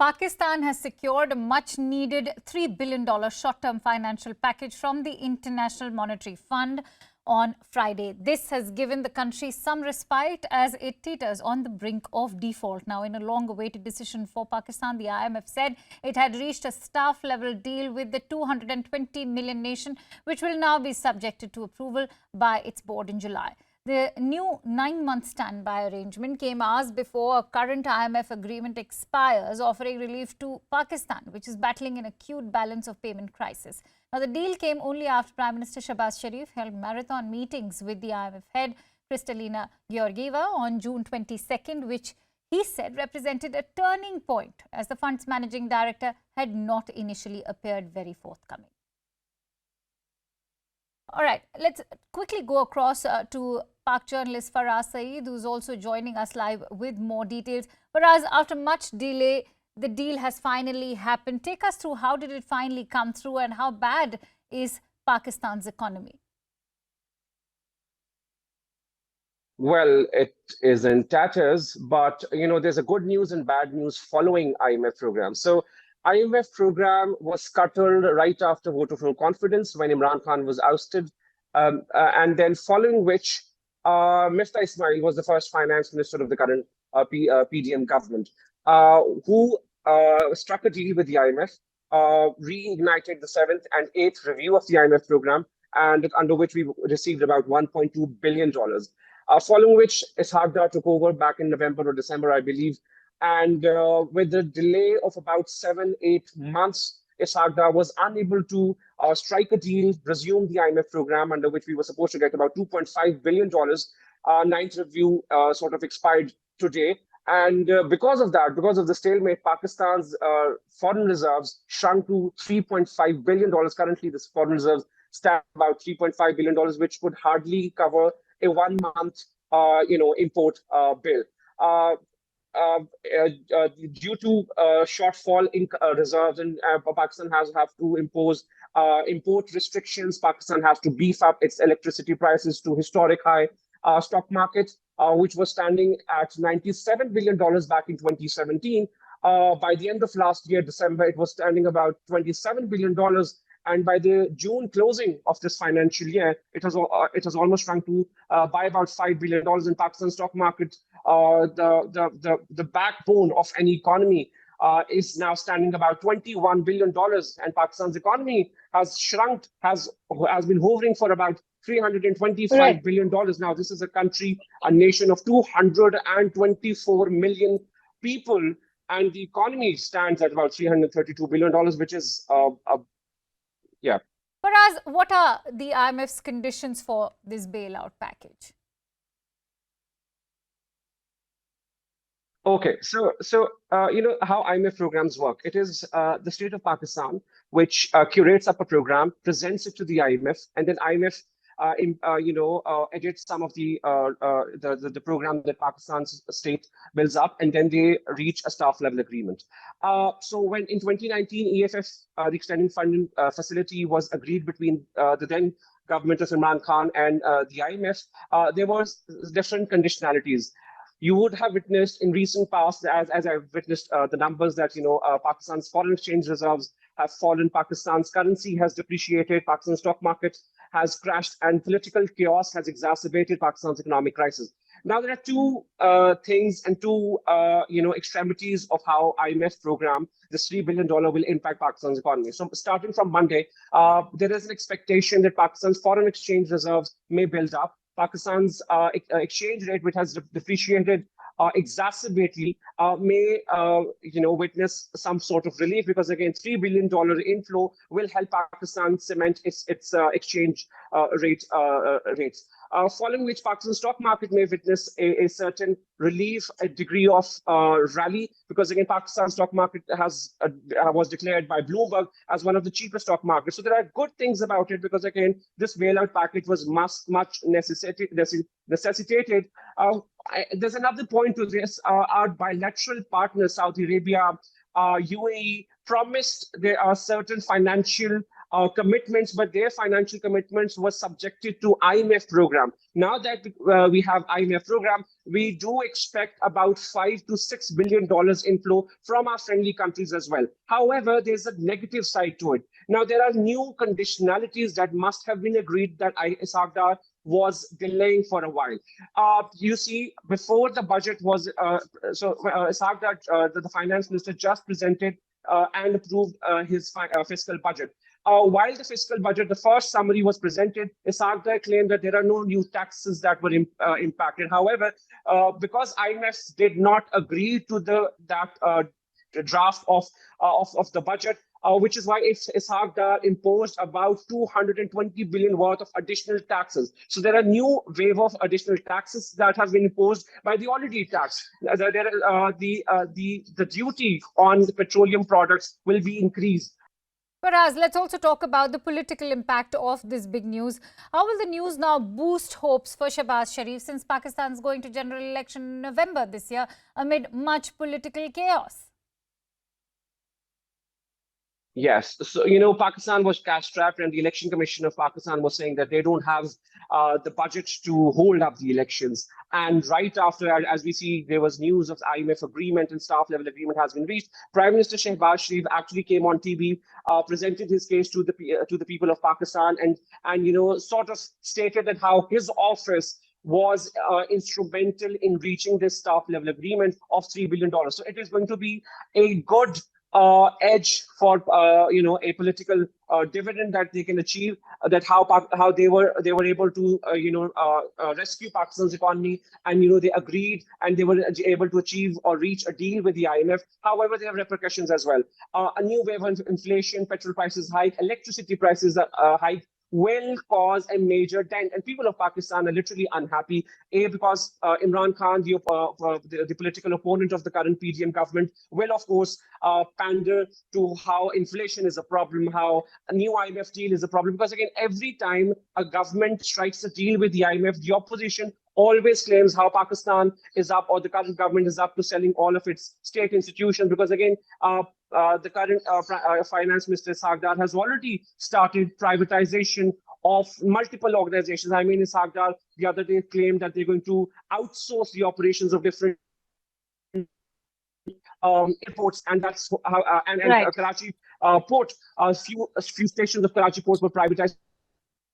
Pakistan has secured a much-needed $3 billion short-term financial package from the International Monetary Fund on Friday. This has given the country some respite as it teeters on the brink of default. Now, in a long-awaited decision for Pakistan, the IMF said it had reached a staff-level deal with the 220 million nation, which will now be subjected to approval by its board in July. The new 9-month standby arrangement came hours before a current IMF agreement expires, offering relief to Pakistan, which is battling an acute balance of payment crisis. Now, the deal came only after Prime Minister Shahbaz Sharif held marathon meetings with the IMF head, Kristalina Georgieva, on June 22nd, which he said represented a turning point, as the fund's managing director had not initially appeared very forthcoming. All right, let's quickly go across to Pak journalist Faraz Saeed, who's also joining us live with more details. Faraz, after much delay, the deal has finally happened. Take us through how did it finally come through and how bad is Pakistan's economy? Well, it is in tatters, but there's a good news and bad news following IMF program. So IMF program was scuttled right after vote of no confidence when Imran Khan was ousted. And then following which, Mifta Ismail was the first finance minister of the current PDM government, who struck a deal with the IMF, reignited the 7th and 8th review of the IMF program, and under which we received about $1.2 billion. Following which, Ishaq took over back in November or December, I believe. And with the delay of about 7-8 months, Ishaq was unable to strike a deal, resume the IMF program, under which we were supposed to get about $2.5 billion. Ninth review sort of expired today. And because of that, because of the stalemate, Pakistan's foreign reserves shrunk to $3.5 billion. Currently, this foreign reserves stand about $3.5 billion, which would hardly cover a 1-month, import bill. Due to shortfall in reserves, and Pakistan have to impose import restrictions. Pakistan has to beef up its electricity prices to historic high. Stock market, which was standing at $97 billion back in 2017. By the end of last year, December, it was standing about $27 billion. And by the June closing of this financial year, it has almost shrunk to by about $5 billion in Pakistan stock market. The backbone of any economy is now standing about $21 billion, and Pakistan's economy has shrunk, has been hovering for about $325 billion. Now, this is a nation of 224 million people, and the economy stands at about $332 billion, which is yeah. Faraz, what are the IMF's conditions for this bailout package? Okay, so how IMF programs work. It is the state of Pakistan which curates up a program, presents it to the IMF, and then IMF edits some of the program that Pakistan's state builds up, and then they reach a staff level agreement. So when in 2019, EFF, the extending funding facility, was agreed between the then government of Imran Khan and the IMF, there was different conditionalities. You would have witnessed in recent past, as I've witnessed the numbers that, Pakistan's foreign exchange reserves have fallen, Pakistan's currency has depreciated, Pakistan's stock market has crashed, and political chaos has exacerbated Pakistan's economic crisis. Now, there are two things and two, extremities of how IMF program, this $3 billion, will impact Pakistan's economy. So starting from Monday, there is an expectation that Pakistan's foreign exchange reserves may build up. Pakistan's exchange rate, which has depreciated exacerbately, may witness some sort of relief, because again, $3 billion inflow will help Pakistan cement its exchange rates. Following which, Pakistan's stock market may witness a certain relief, a degree of rally, because again, Pakistan's stock market was declared by Bloomberg as one of the cheapest stock markets. So there are good things about it, because again, this bailout package was much necessitated. There's another point to this. Our bilateral partners, Saudi Arabia, UAE, promised there are certain financial commitments, but their financial commitments were subjected to IMF program. Now that we have IMF program, we do expect about $5 to $6 billion inflow from our friendly countries as well. However, there's a negative side to it. Now, there are new conditionalities that must have been agreed that Isagdar was delaying for a while. You see, before the budget was, Isagdar, the finance minister, just presented and approved his fiscal budget. While the fiscal budget, the first summary was presented, Isagdar claimed that there are no new taxes that were impacted. However, because IMF did not agree to that draft of the budget, which is why Isagdar imposed about 220 billion worth of additional taxes. So there are new wave of additional taxes that have been imposed by the already tax. The duty on the petroleum products will be increased. Whereas, let's also talk about the political impact of this big news. How will the news now boost hopes for Shahbaz Sharif, since Pakistan is going to general election in November this year amid much political chaos? Yes. So, Pakistan was cash-strapped, and the Election Commission of Pakistan was saying that they don't have the budget to hold up the elections. And right after, as we see, there was news of the IMF agreement and staff-level agreement has been reached. Prime Minister Shahbaz Sharif actually came on TV, presented his case to the people of Pakistan, and sort of stated that how his office was instrumental in reaching this staff-level agreement of $3 billion. So it is going to be a good edge for a political dividend that they can achieve. That how they were able to rescue Pakistan's economy, and they agreed and they were able to achieve or reach a deal with the IMF. However, there have repercussions as well. A new wave of inflation, petrol prices hike, electricity prices hike, will cause a major dent, and people of Pakistan are literally unhappy. Because Imran Khan, the political opponent of the current PDM government, will of course pander to how inflation is a problem, how a new IMF deal is a problem. Because again, every time a government strikes a deal with the IMF, the opposition always claims how Pakistan is up, or the current government is up to selling all of its state institutions. Because again, the current finance minister Isagdar has already started privatization of multiple organizations. I mean, Isagdar the other day claimed that they're going to outsource the operations of different airports, and that's how Karachi port. A few stations of Karachi port were privatized.